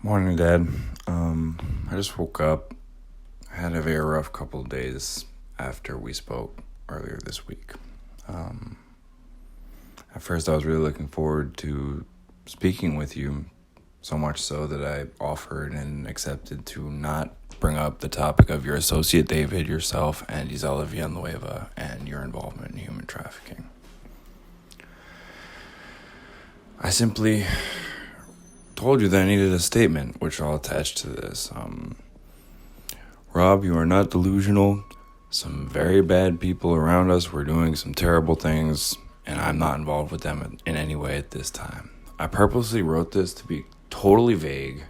Morning, Dad. I just woke up. I had a very rough couple of days after we spoke earlier this week. At first, I was really looking forward to speaking with you, so much so that I offered and accepted to not bring up the topic of your associate David, yourself, and Gisela Villanueva, and your involvement in human trafficking. I simply told you that I needed a statement, which I'll attach to this. Rob, you are not delusional. Some very bad people around us were doing some terrible things, and I'm not involved with them in any way at this time. I purposely wrote this to be totally vague,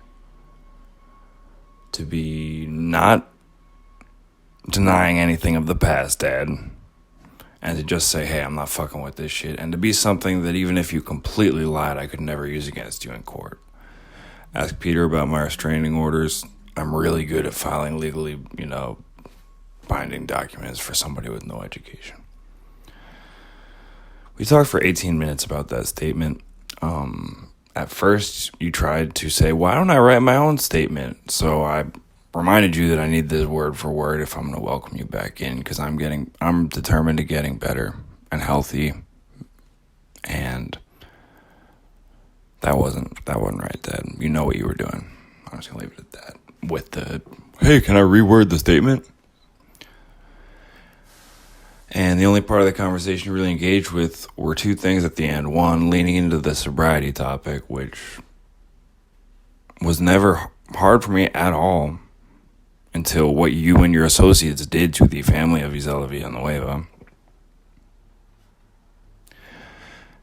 to be not denying anything of the past, Dad, and to just say, hey, I'm not fucking with this shit, and to be something that even if you completely lied, I could never use against you in court. Ask Peter about my restraining orders. I'm really good at filing legally, binding documents for somebody with no education. We talked for 18 minutes about that statement. At first, you tried to say, why don't I write my own statement? So I reminded you that I need this word for word if I'm going to welcome you back in, because I'm determined to getting better and healthy, and that wasn't right, Dad. You know what you were doing. I'm just gonna leave it at that. With the, hey, can I reword the statement? And the only part of the conversation you really engaged with were two things at the end. One, leaning into the sobriety topic, which was never hard for me at all until what you and your associates did to the family of Gisela Villanueva.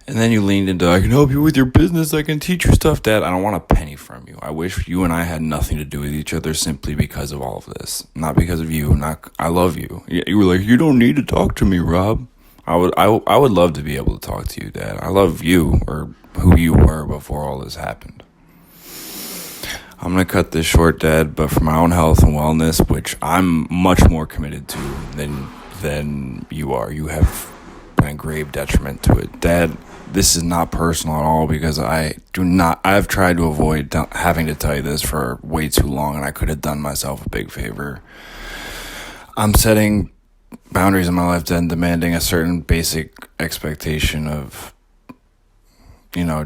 And then you leaned into, I can help you with your business, I can teach you stuff. Dad, I don't want a penny from you. I wish you and I had nothing to do with each other simply because of all of this. Not because of you. I love you. You were like, you don't need to talk to me, Rob. I would love to be able to talk to you, Dad. I love you, or who you were before all this happened. I'm going to cut this short, Dad, but for my own health and wellness, which I'm much more committed to than you are. You have an grave detriment to it. Dad, this is not personal at all, because I've tried to avoid having to tell you this for way too long, and I could have done myself a big favor. I'm setting boundaries in my life, Dad, and demanding a certain basic expectation of,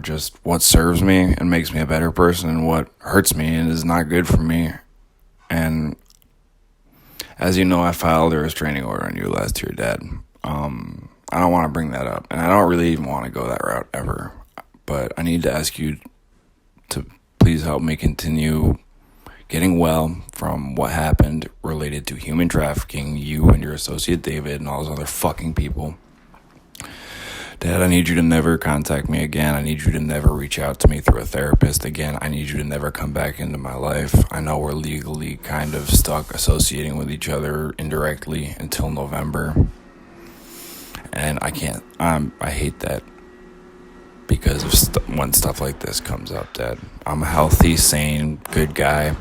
just what serves me and makes me a better person, and what hurts me and is not good for me. And as you know, I filed a restraining order on you last year, Dad. I don't want to bring that up, and I don't really even want to go that route ever, but I need to ask you to please help me continue getting well from what happened related to human trafficking, you and your associate David and all those other fucking people. Dad, I need you to never contact me again. I need you to never reach out to me through a therapist again. I need you to never come back into my life. I know we're legally kind of stuck associating with each other indirectly until November. And I can't, I hate that because of when stuff like this comes up, Dad. I'm a healthy, sane, good guy.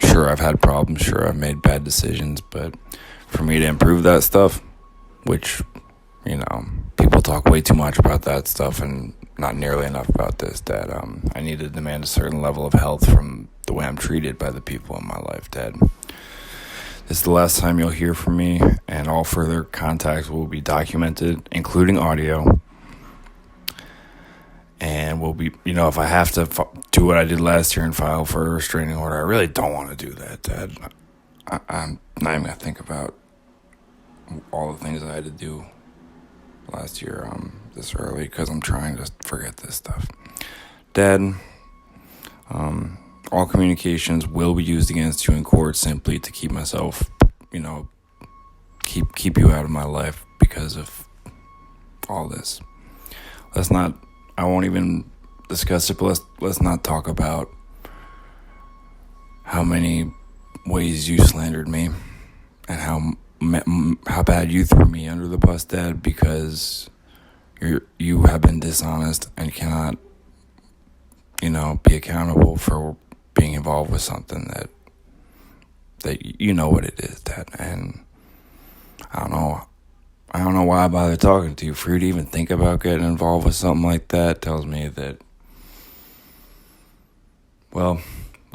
Sure, I've had problems. Sure, I've made bad decisions. But for me to improve that stuff, which, people talk way too much about that stuff and not nearly enough about this, Dad. I need to demand a certain level of health from the way I'm treated by the people in my life, Dad. This is the last time you'll hear from me, and all further contacts will be documented, including audio. And we'll be, if I have to do what I did last year and file for a restraining order, I really don't want to do that, Dad. I'm not even going to think about all the things I had to do last year this early, because I'm trying to forget this stuff. Dad, all communications will be used against you in court simply to keep myself, keep you out of my life because of all this. I won't even discuss it, but let's not talk about how many ways you slandered me and how bad you threw me under the bus, Dad, because you have been dishonest and cannot, be accountable for being involved with something that you know what it is, Dad. And I don't know why I bother talking to you. For you to even think about getting involved with something like that tells me that, well,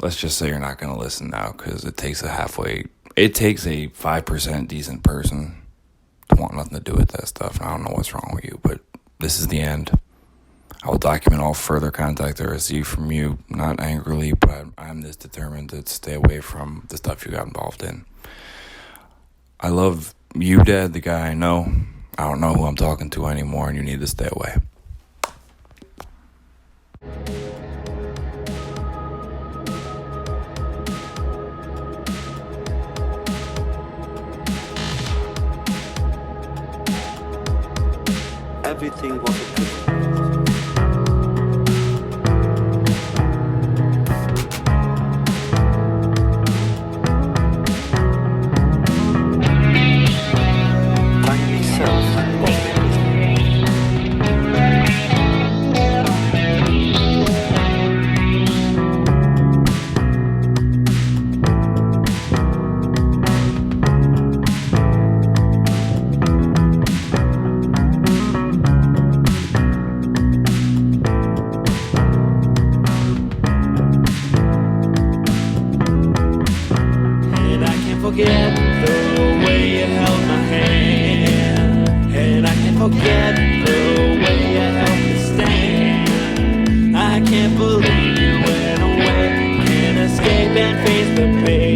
let's just say you're not going to listen now because it takes a 5% decent person to want nothing to do with that stuff. And I don't know what's wrong with you, but this is the end. I will document all further contact I receive from you, not angrily, but I'm this determined to stay away from the stuff you got involved in. I love you, Dad, the guy I know. I don't know who I'm talking to anymore, and you need to stay away. Everything was a good. Forget the way you held my hand, and I can't forget the way you held me stand. I can't believe you went away, can't escape and face the pain.